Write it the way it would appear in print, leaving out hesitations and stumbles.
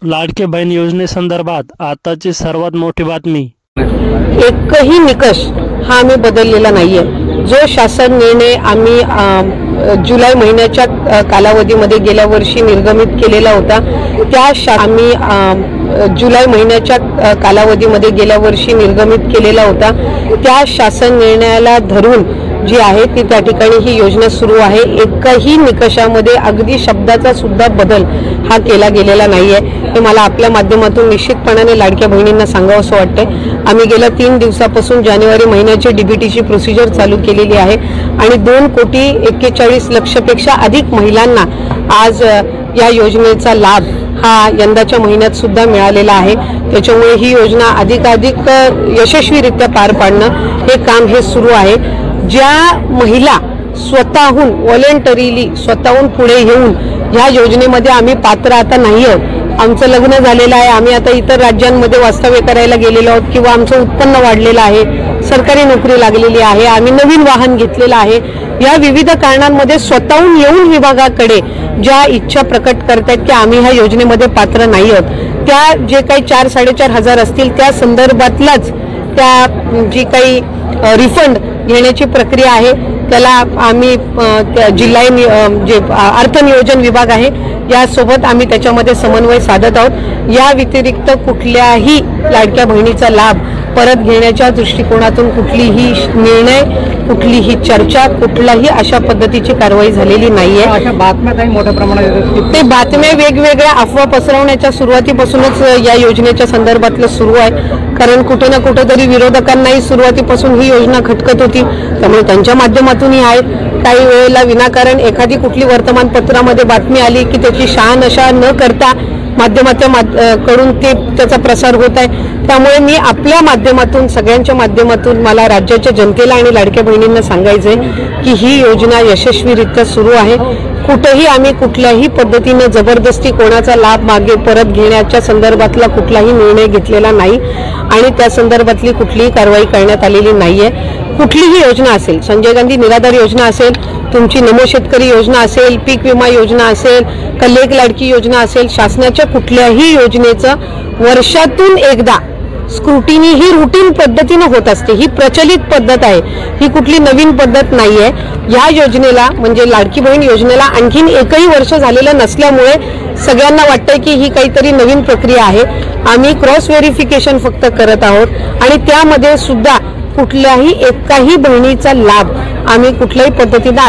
लाडके बहीण योजनेसंदर्भात आताची सर्वात मोठी बातमी। एकही निकष हा आम्ही बदललेला नाहीये। जो शासन निर्णय आम्ही जुलै महिन्याच्या कालावधीमध्ये गेल्या वर्षी निर्गमित केलेला होता, जुलै महिन्याच्या कालावधीमध्ये गेल्या वर्षी निर्गमित केलेला होता त्या शासन निर्णयाला धरून जी आहे ती त्या ठिकाणी ही योजना सुरू आहे। एकही निकषामध्ये अगदी शब्दाचा सुद्धा बदल हा केला गेलेला नाहीये। हे मला आपल्या माध्यमातून निश्चितपणाने लाडक्या बहिणींना सांगावंसं वाटते। आम्ही गेल्या 3 दिवसापासून जानेवारी महिन्याची डीबीटीची प्रोसिजर चालू केलेली आहे आणि 2,41,00,000 पेक्षा अधिक महिलांना आज या योजनेचा लाभ हा यंदाच्या महिन्यात सुद्धा मिळालेला आहे। त्याच्यामुळे ही योजना अधिकाधिक यशस्वीरित्या पार पाडणं हे काम हे सुरू आहे। ज्या महिला स्वतःहून व्हॉलंटरीली स्वतःहून पुढे येऊन या योजनेमध्ये आम्ही पात्र आता नाही आहोत, आमचं लग्न झालेलं आहे, आम्ही आता इतर राज्यांमध्ये वास्तव्य करायला गेलेलो आहोत किंवा आमचं उत्पन्न वाढलेलं आहे, सरकारी नोकरी लागलेली आहे, आम्ही नवीन वाहन घेतलेलं आहे, या विविध कारणांमध्ये स्वतःहून येऊन विभागाकडे ज्या इच्छा प्रकट करतात की आम्ही ह्या योजनेमध्ये पात्र नाही आहोत, त्या जे काही 4-4.5 हजार असतील त्या संदर्भातलाच त्या जी काही रिफंड घेण्याची प्रक्रिया आहे त्याला आम्ही जिल्हा जे अर्थ नियोजन विभाग आहे यासोबत आम्ही त्याच्यामध्ये समन्वय साधत आहोत। या व्यतिरिक्त कुठल्याही लाडक्या बहिणीचा लाभ परत घेण्याच्या दृष्टिकोनातून कुठलीही निर्णय, कुठलीही चर्चा, कुठलाही अशा पद्धतीची कारवाई झालेली नाहीये। अशा बातम्या काही मोठ्या प्रमाणात येतात, ते बातम्या वेगवेगळ्या अफवा पसरवण्याच्या सुरुवातीपासूनच या योजनेच्या संदर्भातलं सुरू आहे। कारण कुठे ना कुठेतरी विरोधकांनाही सुरुवातीपासून ही योजना खटकत होती, त्यामुळे त्यांच्या माध्यमातूनही आहे। काही वेळेला विनाकारण एखादी कुठली वर्तमानपत्रामध्ये बातमी आली की त्याची शहानिशा न करता माध्यमातून त्याचा प्रसार होत आहे। त्यामुळे मी आपल्या माध्यमातून सगळ्यांच्या माध्यमातून मला राज्याच्या जनतेला आणि लाडक्या बहिणींना सांगायचंय की ही योजना यशस्वीरित्या सुरू आहे। कुठेही आम्ही कुठल्याही पद्धतीने जबरदस्ती कोणाचा लाभ मागे परत घेण्याच्या संदर्भातला कुठलाही निर्णय घेतलेला नाही आणि त्या संदर्भातली कुठलीही कारवाई करण्यात आलेली नाहीये। कुठलीही योजना असेल, संजय गांधी निराधार योजना असेल, तुमची नमो शेतकरी योजना असेल, पीक विमा योजना असेल, कल्लेक लाडकी योजना असेल, शासनाच्या कुठल्याही योजनेचं वर्षातून एकदा स्क्रुटिनी ही रूटीन पद्धतीने होत असते। ही प्रचलित पद्धत आहे, ही कुठली नवीन पद्धत नाहीये। या योजनेला म्हणजे लाडकी बहीण योजनेला आणखीन एकही वर्ष झालेलं नसल्यामुळे सगळ्यांना वाटतंय की ही काहीतरी नवीन प्रक्रिया आहे। आम्ही क्रॉस व्हेरिफिकेशन फक्त करत आहोत आणि त्यामध्ये सुद्धा कुठल्याही एकाही बहिणीचा लाभ आम्ही कुठल्याही पद्धतीने